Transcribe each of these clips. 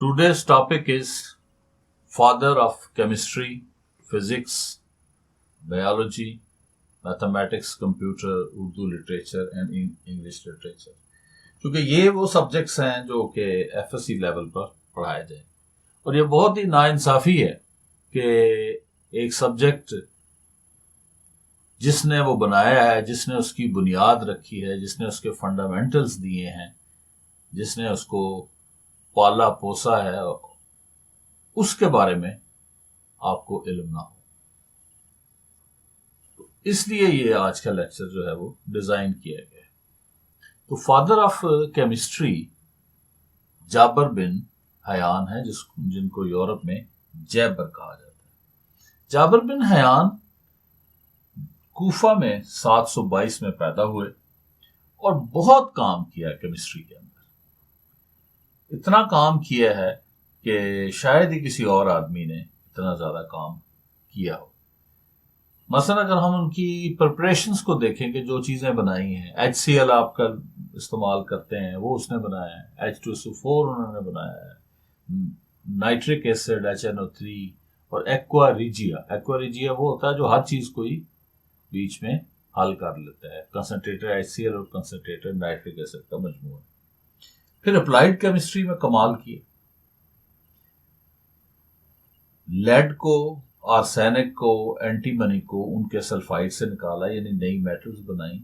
Today's topic is father of chemistry, physics, biology, mathematics, computer, Urdu literature and English literature. क्योंकि ये वो subjects हैं जो कि एफएससी लेवल पर पढ़ाए जाए, और ये बहुत ही नाइंसाफ़ी है कि एक सब्जेक्ट जिसने वो बनाया है, जिसने उसकी बुनियाद रखी है, जिसने उसके फंडामेंटल्स दिए हैं, जिसने उसको पाला पोसा है, उसके बारे में आपको इल्म ना हो। तो इसलिए ये आज का लेक्चर जो है वो डिजाइन किया गया है। तो father of chemistry Jabir bin Hayyan है, जिनको यूरोप में जैबर कहा जाता है। जाबर बिन हयान कूफा में 722 में पैदा हुए और बहुत काम किया केमिस्ट्री के अंदर। इतना काम किया है कि शायद ही किसी और आदमी ने इतना ज्यादा काम किया हो। मसलन अगर हम उनकी प्रिपरेशंस को देखें कि जो चीजें बनाई हैं, HCl आपका इस्तेमाल करते हैं वो उसने बनाया है, H2SO4 उन्होंने बनाया है, नाइट्रिक एसिड HNO3 और एक्वा रिजिया वो होता है जो हर चीज को ही बीच में हल कर लेता है। कंसंट्रेटेड HCl और कंसंट्रेटेड नाइट्रिक एसिड का मजमूआ। फिर अप्लाइड केमिस्ट्री में कमाल किए, लेड को, आर्सेनिक को, एंटीमनी को उनके सल्फाइड से निकाला, यानी नई मेटल्स बनाई।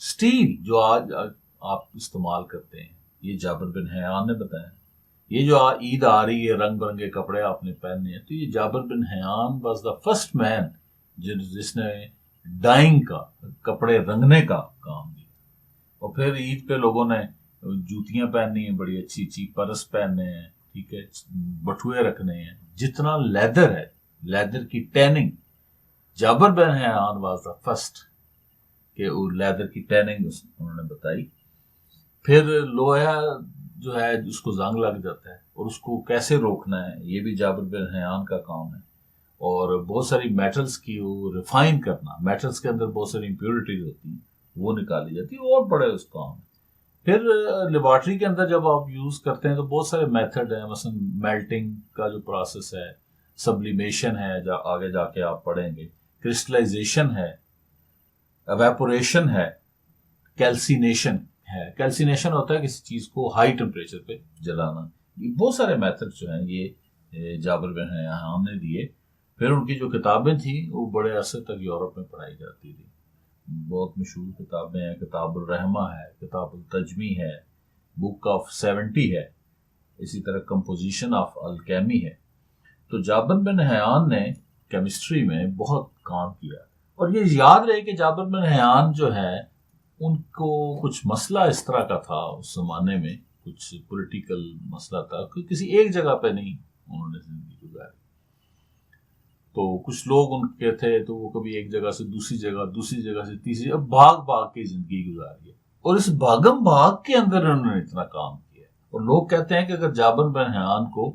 स्टील जो आज आप इस्तेमाल करते हैं, ये जाबर बिन हयान ने बताया। ये जो ईद आ रही है, रंग बिरंगे कपड़े आपने पहने हैं, तो ये Jabir bin Hayyan was the first man जिसने डाइंग का, कपड़े रंगने का काम किया। और फिर ईद पे लोगों ने जूतियां पहननी है, बड़ी अच्छी अच्छी पर्स पहनने हैं, ठीक है, बटुए रखने हैं। जितना लेदर है, लेदर की tanning, Jabir bin Hayyan was the first कि वो लेदर की टैनिंग उन्होंने बताई। फिर लोहा जो है उसको जंग लग जाता है और उसको कैसे रोकना है, ये भी जाबर बिन हयान का काम है। और बहुत सारी मेटल्स की वो रिफाइन करना, मेटल्स के अंदर बहुत सारी इंप्योरिटीज होती हैं, वो निकाली जाती है, और बड़े उस काम है। फिर लेबॉर्ट्री के अंदर जब आप यूज करते हैं तो बहुत सारे मेथड हैं, मसलन मेल्टिंग का जो प्रोसेस है, सब्लिमेशन है, आगे जाके आप पढ़ेंगे, क्रिस्टलाइजेशन है, एवेपोरेशन है, कैल्सिनेशन है। कैल्सिनेशन होता है किसी चीज को हाई टेम्परेचर पे जलाना। ये बहुत सारे मेथड जो हैं ये जाबर बिन हयान ने दिए। फिर उनकी जो किताबें थी वो बड़े अरसे तक यूरोप में पढ़ाई जाती थी। बहुत मशहूर किताबें हैं, किताबुल रहमा है, किताबुल तजमी है, बुक ऑफ 70 है, इसी तरह कंपोजिशन ऑफ अल्केमी है। तो जाबर बिन हयान ने केमिस्ट्री में बहुत काम किया। और ये याद रहे कि जाबर बिन हयान जो है, उनको कुछ मसला इस तरह का था उस जमाने में, कुछ पॉलिटिकल मसला था, किसी एक जगह पे नहीं उन्होंने जिंदगी गुजारी। तो कुछ लोग उनके थे तो वो कभी एक जगह से दूसरी जगह, दूसरी जगह से तीसरी, अब भाग भाग के जिंदगी गुजारी है। और इस भागम भाग के अंदर उन्होंने इतना काम किया। और लोग कहते हैं कि अगर जाबर बिन हयान को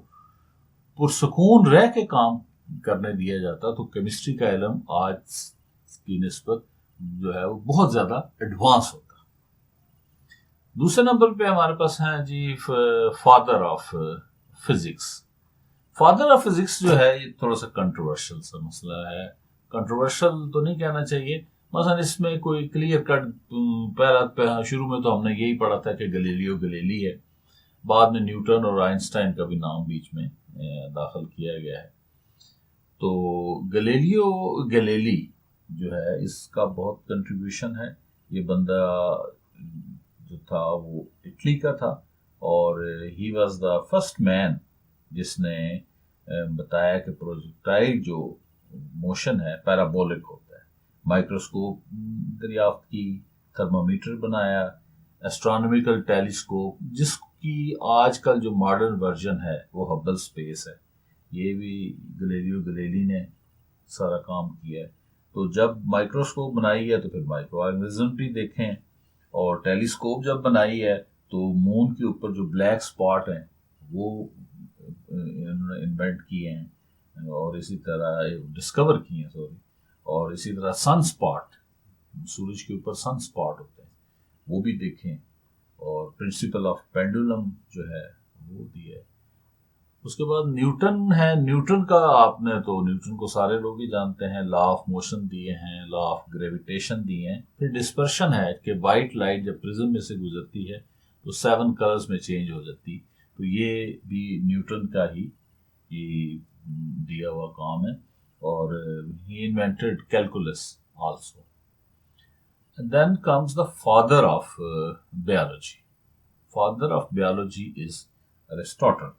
पुरसकून रह के काम करने दिया जाता तो केमिस्ट्री का इल्म आज की निस्बत जो है वो बहुत ज्यादा एडवांस होता। दूसरे नंबर पे हमारे पास हैं जी father of physics. Father of physics जो है ये थोड़ा सा कंट्रोवर्शियल सा मसला है। कंट्रोवर्शियल तो नहीं कहना चाहिए, मसलन इसमें कोई क्लियर कट पहला शुरू में तो हमने यही पढ़ा था कि गलीलियो गलीली है, बाद में न्यूटन और आइंस्टाइन का भी नाम बीच में दाखिल किया गया है। तो गलीलियो गलीली जो है इसका बहुत कंट्रीब्यूशन है। ये बंदा जो था वो इटली का था और he was the first man जिसने बताया कि प्रोजेक्टाइल जो मोशन है पैराबोलिक होता है। माइक्रोस्कोप दरियाफ्त की, थर्मामीटर बनाया, एस्ट्रोनॉमिकल टेलीस्कोप जिसकी आजकल जो मॉडर्न वर्जन है वो हबल स्पेस है, ये भी गलीलियो गलीली ने सारा काम किया है। तो जब माइक्रोस्कोप बनाई है तो फिर माइक्रो ऑर्गेनिज्म भी देखें, और टेलीस्कोप जब बनाई है तो मून के ऊपर जो ब्लैक स्पॉट हैं वो इन्होंने इन्वेंट किए हैं, और इसी तरह डिस्कवर किए हैं, सॉरी। और इसी तरह सन स्पॉट, सूरज के ऊपर सन स्पॉट होते हैं, वो भी देखें। और प्रिंसिपल ऑफ पेंडुलम जो है वो दिया है। उसके बाद न्यूटन है। न्यूटन का आपने तो न्यूटन को सारे लोग ही जानते हैं, लॉ ऑफ मोशन दिए हैं, लॉ ऑफ ग्रेविटेशन दिए हैं। फिर डिस्पर्शन है कि वाइट लाइट जब प्रिज्म में से गुजरती है तो 7 कलर्स में चेंज हो जाती, तो ये भी न्यूटन का ही ये दिया हुआ काम है। और he invented calculus also. And then comes the father of biology. Father of biology is Aristotle.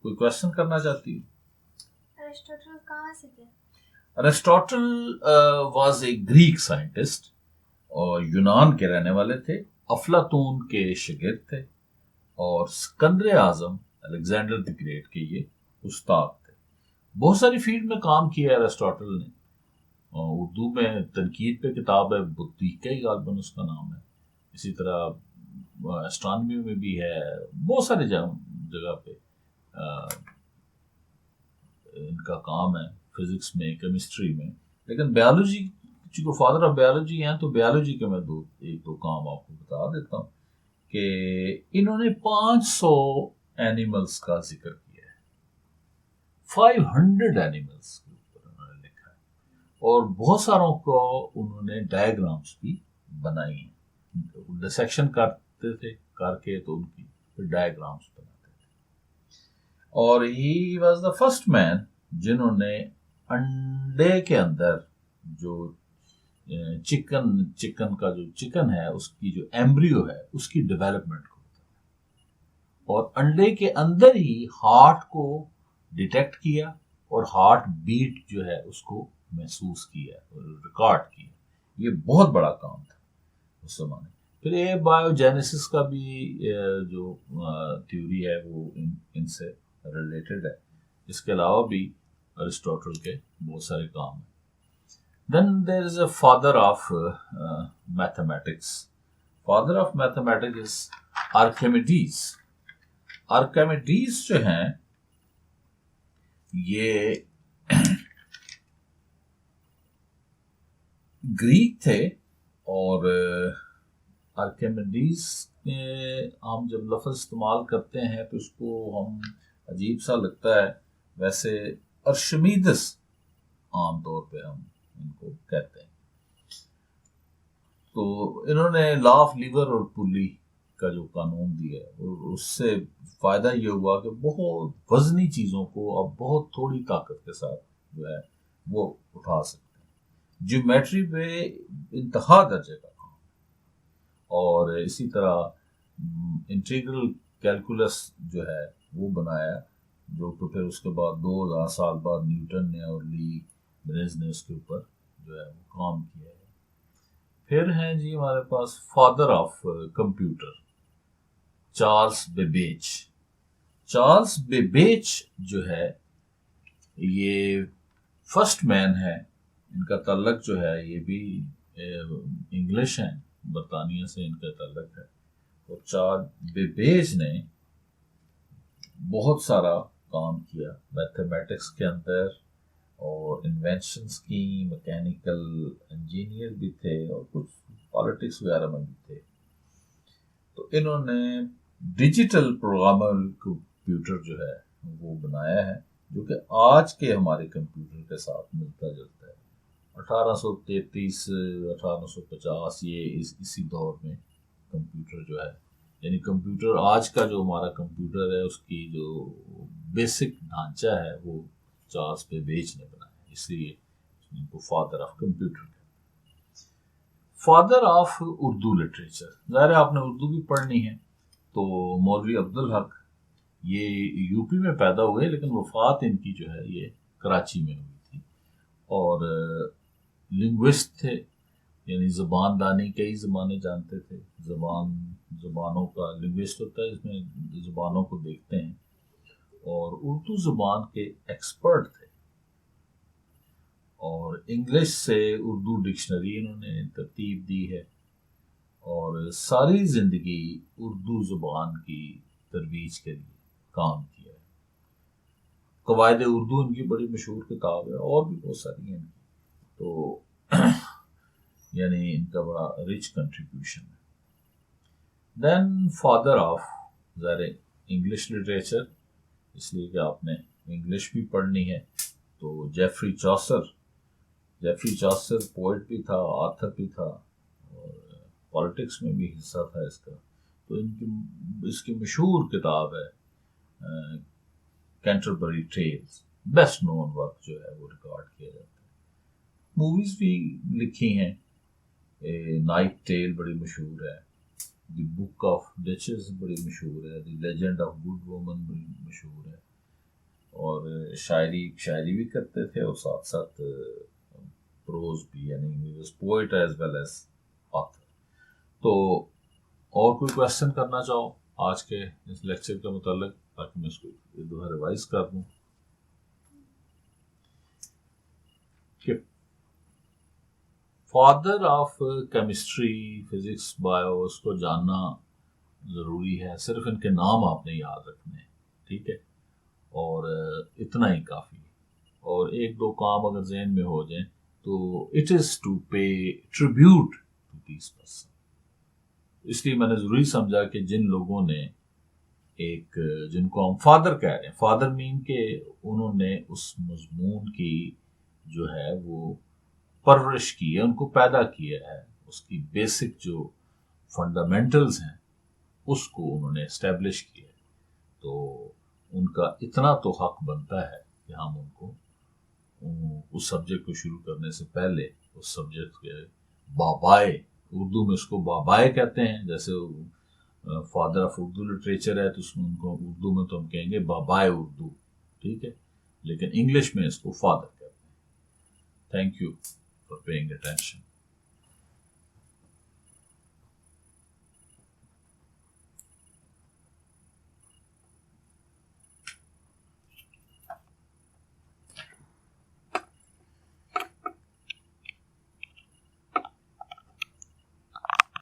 कोई क्वेश्चन करना चाहती है? अरिस्टोटल कहाँ से थे? Aristotle was a Greek scientist और यूनान के रहने वाले थे। अफलातून के शागिर्द थे और सिकंदर आजम अलेक्जेंडर द ग्रेट के ये उस्ताद थे। बहुत सारी फील्ड में काम किया अरिस्टोटल ने। उर्दू में तनकीद पे किताब है, बुद्दीका ही गालबन उसका नाम है। इसी तरह एस्ट्रोनॉमी में भी है, बहुत सारी जगह पे इनका काम है, फिजिक्स में, केमिस्ट्री में। लेकिन बायोलॉजी, चूंकि फादर ऑफ बायोलॉजी हैं तो बायोलॉजी के मैं एक दो काम आपको बता देता हूँ कि इन्होंने 500 एनिमल्स का जिक्र किया है। 500 एनिमल्स के ऊपर उन्होंने लिखा है और बहुत सारों को उन्होंने डायग्राम्स भी बनाई हैं। डिसेक्शन करते थे, करके तो उनकी फिर डायग्राम्स बनाते थे। और he was the first man जिन्होंने अंडे के अंदर जो चिकन का जो चिकन है उसकी जो एम्ब्रियो है उसकी डेवलपमेंट को बताया और अंडे के अंदर ही हार्ट को डिटेक्ट किया और हार्ट बीट जो है उसको महसूस किया और रिकॉर्ड किया। ये बहुत बड़ा काम था उस समय। फिर ये बायोजेनेसिस का भी जो थ्योरी है वो इनसे रिलेटेड है। इसके अलावा भी अरिस्टोटल के बहुत सारे काम हैं। Then there is a father of mathematics. Father of mathematics is Archimedes. Archimedes जो हैं ये ग्रीक थे और आर्किमिडीज हम जब लफ्ज़ इस्तेमाल करते हैं तो उसको हम अजीब सा लगता है, वैसे अर्शमीदस आमतौर पे हम इनको कहते हैं। तो इन्होंने लॉ ऑफ लीवर और पुली का जो कानून दिया है और उससे फायदा ये हुआ कि बहुत वजनी चीज़ों को अब बहुत थोड़ी ताकत के साथ जो है वो उठा सकते हैं। ज्योमेट्री पे इंतहा दर्जे का काम और इसी तरह इंटीग्रल कैलकुलस जो है वो बनाया, जो तो फिर उसके बाद 2000 साल बाद न्यूटन ने और ली ब्रेज ने उसके ऊपर जो है वो काम किया है। फिर हैं जी हमारे पास father of computer Charles Babbage. Charles Babbage जो है ये फर्स्ट मैन है। इनका तल्लक जो है ये भी इंग्लिश है, बरतानिया से इनका तल्लक है। और चार्ल्स बेबेज ने बहुत सारा काम किया मैथमेटिक्स के अंदर और इन्वेंशंस की, मैकेनिकल इंजीनियर भी थे और कुछ पॉलिटिक्स वगैरह में भी थे। तो इन्होंने डिजिटल प्रोग्रामेबल कंप्यूटर जो है वो बनाया है, जो कि आज के हमारे कंप्यूटर के साथ मिलता जुलता है। 1833 1850 ये इसी दौर में कंप्यूटर जो है, यानी कंप्यूटर आज का जो हमारा कंप्यूटर है उसकी जो बेसिक ढांचा है वो चार्ल्स बेबेज ने बनाया, इसलिए इनको फादर ऑफ कंप्यूटर कहते हैं। फादर ऑफ उर्दू लिटरेचर, ज़ाहिर है आपने उर्दू भी पढ़नी है। तो मौलवी अब्दुल हक ये यूपी में पैदा हुए लेकिन वफात इनकी जो है ये कराची में हुई थी। और लिंग्विस्ट थे, यानी ज़बान दानी, कई ज़बानें जानते थे। ज़बानों का लिंग्विस्ट होता है, इसमें ज़बानों को देखते हैं। और उर्दू ज़बान के एक्सपर्ट थे और इंग्लिश से उर्दू डिक्शनरी इन्होंने तरतीब दी है और सारी ज़िंदगी उर्दू ज़बान की तरवीज के लिए काम किया है। कवायद उर्दू इनकी बड़ी मशहूर किताब है और भी बहुत सारी हैं इनकी, तो यानी इनका बड़ा रिच कंट्रीब्यूशन है। देन फादर ऑफ ज़ाहिर इंग्लिश लिटरेचर इसलिए कि आपने इंग्लिश भी पढ़नी है। तो जेफरी चॉसर पोइट भी था, ऑथर भी था, और पॉलिटिक्स में भी हिस्सा था इसका। तो इसकी मशहूर किताब है Canterbury Tales, best known work जो है वो रिकॉर्ड किया जाता है। मूवीज भी लिखी हैं, नाइट टेल बड़ी मशहूर है, द बुक ऑफ डचेस बड़ी मशहूर है, the legend of good woman बड़ी मशहूर है। और शायरी भी करते थे और साथ साथ प्रोज भी, यानी he was poet as well as author. तो और कोई क्वेश्चन करना चाहो आज के इस लेक्चर के मुतालिक, ताकि मैं इसको एक दो रिवाइज कर दूं। Father of chemistry, physics, bio, इसको जानना ज़रूरी है, सिर्फ इनके नाम आपने याद रखने हैं, ठीक है, और इतना ही काफ़ी। और एक दो काम अगर जहन में हो जाए तो इट इज़ टू पे ट्रिब्यूट टू दीस पर्सन। इसलिए मैंने ज़रूरी समझा कि जिन लोगों ने जिनको हम फादर कह रहे हैं, फादर मीन के उन्होंने उस मजमून की जो है वो परवरिश की है, उनको पैदा किया है, उसकी बेसिक जो फंडामेंटल्स हैं उसको उन्होंने एस्टेब्लिश किया है। तो उनका इतना तो हक बनता है कि हम उनको उस सब्जेक्ट को शुरू करने से पहले उस सब्जेक्ट के बाबाए, उर्दू में उसको बाबाए कहते हैं, जैसे फादर ऑफ उर्दू लिटरेचर है तो उसमें उनको उर्दू में तो हम कहेंगे बाबाए उर्दू, ठीक है, लेकिन इंग्लिश में इसको फादर कहते हैं। Thank you for paying attention.